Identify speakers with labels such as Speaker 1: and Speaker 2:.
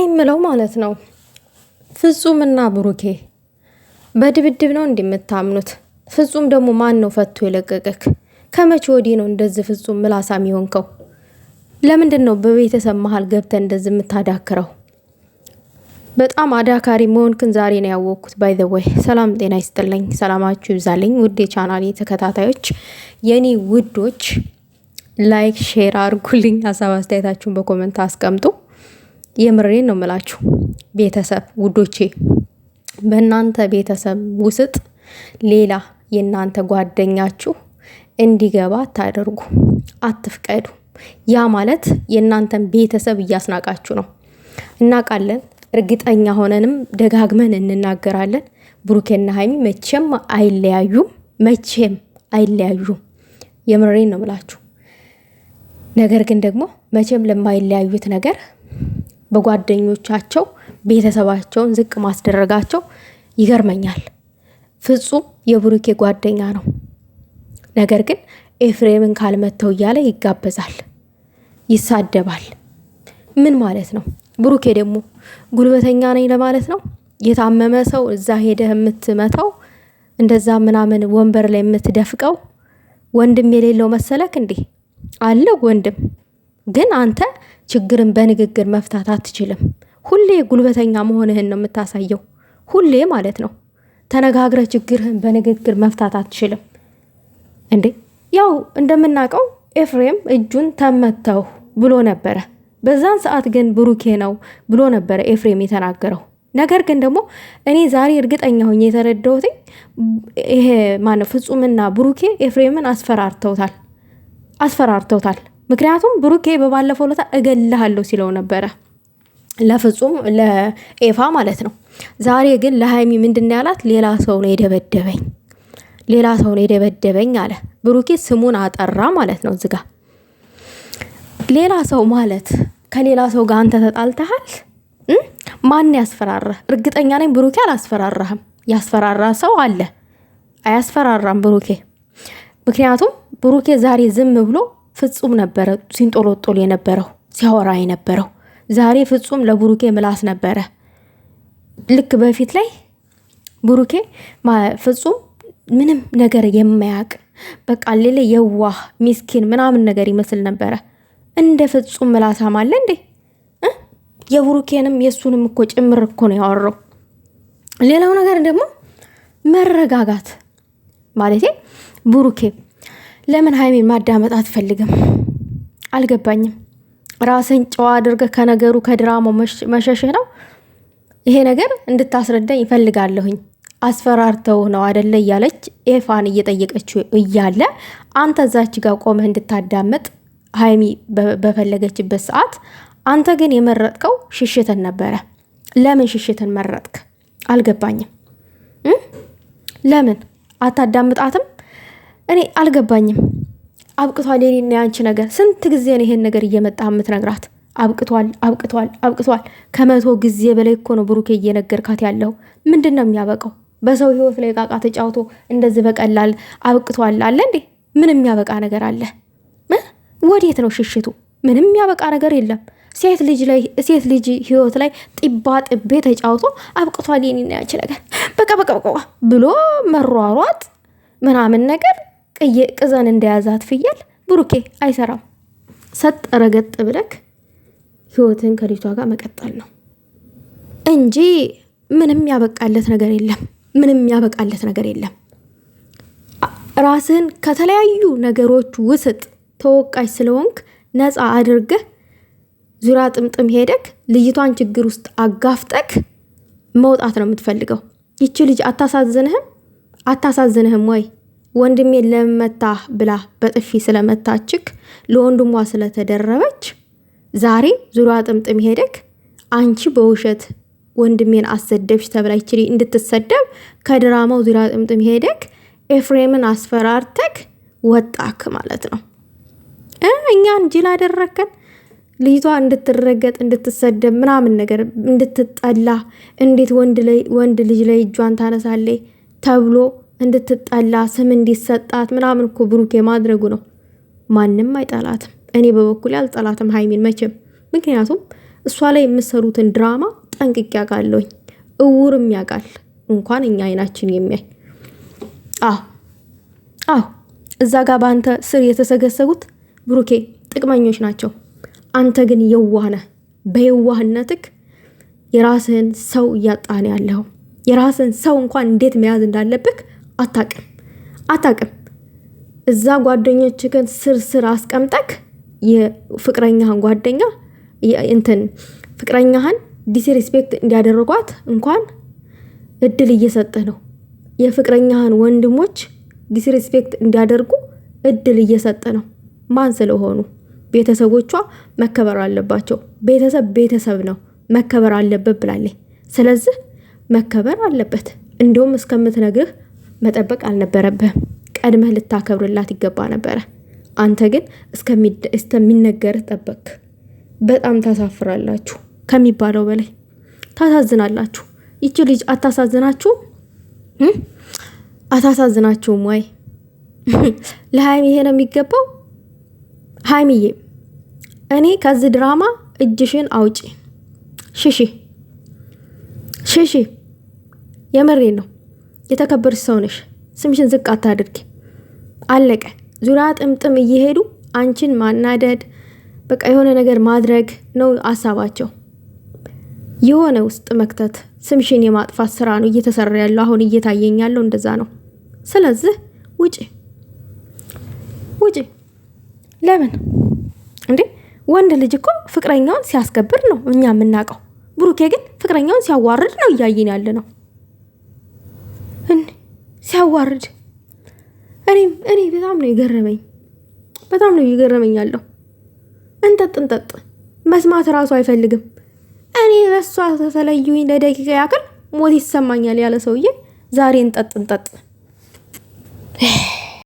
Speaker 1: የምለው ማለት ነው ፍጹምና ብሩኬ በድብድብ ነው እንደምታምኑት? ፍጹም ደግሞ ማን ነው ፈቶ የለቀቀክ? ከመቼ ወዲህ ነው እንደዚህ ፍጹም ምላሳም ይሆንከው? ለምንድን ነው በቤተሰብ መሀል ገብተ እንደዚህ የምታዳክረው? በጣም አዳካሪ መሆንክን ዛሬ ነው ያወቅኩት። ባይ ዘ ወይ ሰላም ጤና ይስጥልኝ፣ ሰላማችሁ ይብዛልኝ ውድ የቻናሌ ተከታታዮች፣ የኔ ውዶች፣ ላይክ ሼር አድርጉልኝ፣ ሀሳብ አስተያየታችሁን በኮሜንት አስቀምጡ። የምሬን ነው ምላችሁ ቤተሰብ ውዶቼ፣ በእናንተ ቤተሰብ ውስጥ ሌላ የእናንተ ጓደኛችሁ እንዲገባ አታደርጉ፣ አትፍቀዱ። ያ ማለት የእናንተን ቤተሰብ እያስናቃችሁ ነው። እናቃለን፣ እርግጠኛ ሆነንም ደጋግመን እንናገራለን። ብሩኬና ሀይሚ መቼም አይለያዩም፣ መቼም አይለያዩም። የምሬን ነው ምላችሁ። ነገር ግን ደግሞ መቼም ለማይለያዩት ነገር በጓደኞቻቸው ቤተሰባቸውን ዝቅ ማስደረጋቸው ይገርመኛል። ፍጹም የብሩኬ ጓደኛ ነው። ነገር ግን ኤፍሬምን ካልመተው እያለ ይጋበዛል፣ ይሳደባል። ምን ማለት ነው? ብሩኬ ደግሞ ጉልበተኛ ነኝ ለማለት ነው። የታመመ ሰው እዛ ሄደህ የምትመታው እንደዛ ምናምን ወንበር ላይ የምትደፍቀው ወንድም የሌለው መሰለክ እንዴ? አለው ወንድም፣ ግን አንተ ችግርን በንግግር መፍታት አትችልም። ሁሌ ጉልበተኛ መሆንህን ነው የምታሳየው፣ ሁሌ ማለት ነው። ተነጋግረ ችግርህን በንግግር መፍታት አትችልም እንዴ? ያው እንደምናውቀው ኤፍሬም እጁን ተመተው ብሎ ነበረ። በዛን ሰዓት ግን ብሩኬ ነው ብሎ ነበረ ኤፍሬም የተናገረው። ነገር ግን ደግሞ እኔ ዛሬ እርግጠኛ ሆኜ የተረዳሁት ይሄ ማነው ፍጹምና ብሩኬ ኤፍሬምን አስፈራርተውታል። ምክንያቱም ብሩኬ በባለፈው ለታ እገልሃለሁ ሲለው ነበረ ለፍጹም ለኤፋ ማለት ነው። ዛሬ ግን ለሃይሚ ምንድን ያላት? ሌላ ሰው ነው የደበደበኝ አለ። ብሩኬ ስሙን አጠራ ማለት ነው። እዚጋ ሌላ ሰው ማለት ከሌላ ሰው ጋር አንተ ተጣልተሃል። ማን ያስፈራራ? እርግጠኛ ነኝ ብሩኬ አላስፈራራህም። ያስፈራራ ሰው አለ። አያስፈራራም ብሩኬ። ምክንያቱም ብሩኬ ዛሬ ዝም ብሎ ፍጹም ነበረ ሲንጦሎጦል የነበረው ሲያወራ የነበረው። ዛሬ ፍጹም ለብሩኬ ምላስ ነበረ። ልክ በፊት ላይ ብሩኬ ፍጹም ምንም ነገር የማያውቅ በቃ ሌላ የዋህ ሚስኪን ምናምን ነገር ይመስል ነበረ። እንደ ፍጹም ምላሳም አለ እንዴ? የብሩኬንም የሱንም እኮ ጭምር እኮ ነው ያወራው። ሌላው ነገር ደግሞ መረጋጋት ማለቴ ብሩኬ ለምን ሀይሚን ማዳመጥ አትፈልግም? አልገባኝም። ራስን ጨዋ አድርገህ ከነገሩ ከድራማው መሸሽህ ነው። ይሄ ነገር እንድታስረዳኝ ይፈልጋለሁኝ። አስፈራርተው ነው አደለ እያለች ኤፋን እየጠየቀችው እያለ አንተ እዛች ጋር ቆመህ እንድታዳመጥ ሀይሚ በፈለገችበት ሰዓት አንተ ግን የመረጥከው ሽሽትን ነበረ። ለምን ሽሽትን መረጥክ? አልገባኝም። ለምን አታዳምጣትም? እኔ አልገባኝም። አብቅቷል የኔና ያንቺ ነገር። ስንት ጊዜ ነው ይሄን ነገር እየመጣ የምትነግራት? አብቅቷል። 100 ጊዜ በላይ እኮ ነው ብሩኬ እየነገርካት ያለው። ምንድን ነው የሚያበቃው? በሰው ህይወት ላይ ቃቃ ተጫውቶ እንደዚህ በቀላል አብቅቷል አለ እንዴ? ምን የሚያበቃ ነገር አለ? ወዴት ነው ሽሽቱ? ምንም የሚያበቃ ነገር የለም። ሴት ልጅ ህይወት ላይ ጢባ ጥቤ ተጫውቶ አብቅቷል የኔና ያንቺ ነገር በቃ ብሎ መሯሯጥ ምናምን ነገር ቅዘን እንደያዛት ፍየል ብሩኬ አይሰራም። ሰጥ ረገጥ ብለክ ህይወትን ከልጅቷ ጋር መቀጠል ነው እንጂ ምንም ያበቃለት ነገር የለም። ራስን ከተለያዩ ነገሮች ውስጥ ተወቃሽ ስለሆንክ ነፃ አድርገህ ዙራ ጥምጥም ሄደክ ልጅቷን ችግር ውስጥ አጋፍጠክ መውጣት ነው የምትፈልገው። ይቺ ልጅ አታሳዝንህም ወይ? ወንድሜን ለመታ ብላ በጥፊ ስለመታችክ ለወንድሟ ስለተደረበች ዛሬ ዙሪያ ጥምጥም ሄደክ አንቺ በውሸት ወንድሜን አሰደብሽ ተብላ ይችሪ እንድትሰደብ ከድራማው ዙሪያ ጥምጥም ሄደክ ኤፍሬምን አስፈራርተክ ወጣክ ማለት ነው። እኛን ጅል አደረከን። ልጅቷ እንድትረገጥ እንድትሰደብ ምናምን ነገር እንድትጠላ፣ እንዴት ወንድ ልጅ ላይ እጇን ታነሳለች ተብሎ እንድትጠላ ስም እንዲሰጣት ምናምን እኮ ብሩኬ ማድረጉ ነው። ማንም አይጠላትም። እኔ በበኩሌ አልጠላትም ሀይሚን መቼም። ምክንያቱም እሷ ላይ የምሰሩትን ድራማ ጠንቅቄ ያውቃለሁኝ። እውርም ያውቃል እንኳን እኛ አይናችን የሚያይ። አዎ እዛ ጋር በአንተ ስር የተሰገሰጉት ብሩኬ ጥቅመኞች ናቸው። አንተ ግን የዋህ ነህ። በየዋህነትክ የራስህን ሰው እያጣን ያለው የራስህን ሰው እንኳን እንዴት መያዝ እንዳለብክ አታቅም። እዛ ጓደኞችህን ስር አስቀምጠክ የፍቅረኛህን ጓደኛ ፍቅረኛህን ዲስሪስፔክት እንዲያደርጓት እንኳን እድል እየሰጠህ ነው። የፍቅረኛህን ወንድሞች ዲስሪስፔክት እንዲያደርጉ እድል እየሰጠ ነው። ማን ስለሆኑ? ቤተሰቦቿ መከበር አለባቸው። ቤተሰብ ነው መከበር አለበት ብላለች። ስለዚህ መከበር አለበት። እንደውም እስከምትነግርህ መጠበቅ አልነበረብህም። ቀድመህ ልታከብርላት ይገባ ነበረ። አንተ ግን እስከሚነገርህ ጠበቅ። በጣም ታሳፍራላችሁ ከሚባለው በላይ ታሳዝናላችሁ። ይቺ ልጅ አታሳዝናችሁም ወይ? ለሀይሚ ይሄ ነው የሚገባው። ሀይሚዬ እኔ ከዚህ ድራማ እጅሽን አውጪ። ሽሺ የመሬ ነው። የተከበርሽ ሰው ነሽ። ስምሽን ዝቅ አታድርጊ። አለቀ። ዙሪያ ጥምጥም እየሄዱ አንቺን ማናደድ በቃ የሆነ ነገር ማድረግ ነው አሳባቸው። የሆነ ውስጥ መክተት ስምሽን የማጥፋት ስራ ነው እየተሰራ ያለው። አሁን እየታየኝ ያለው እንደዛ ነው። ስለዚህ ውጪ። ለምን እንዴ? ወንድ ልጅ እኮ ፍቅረኛውን ሲያስከብር ነው እኛ የምናውቀው። ብሩኬ ግን ፍቅረኛውን ሲያዋርድ ነው እያየን ያለ ነው። ሲያዋርድ እኔ በጣም ነው የገረመኝ ያለው። እንጠጥ መስማት ራሱ አይፈልግም። እኔ በሷ ተለዩኝ ለደቂቃ ያክል ሞት ይሰማኛል ያለ ሰውዬ ዛሬ እንጠጥ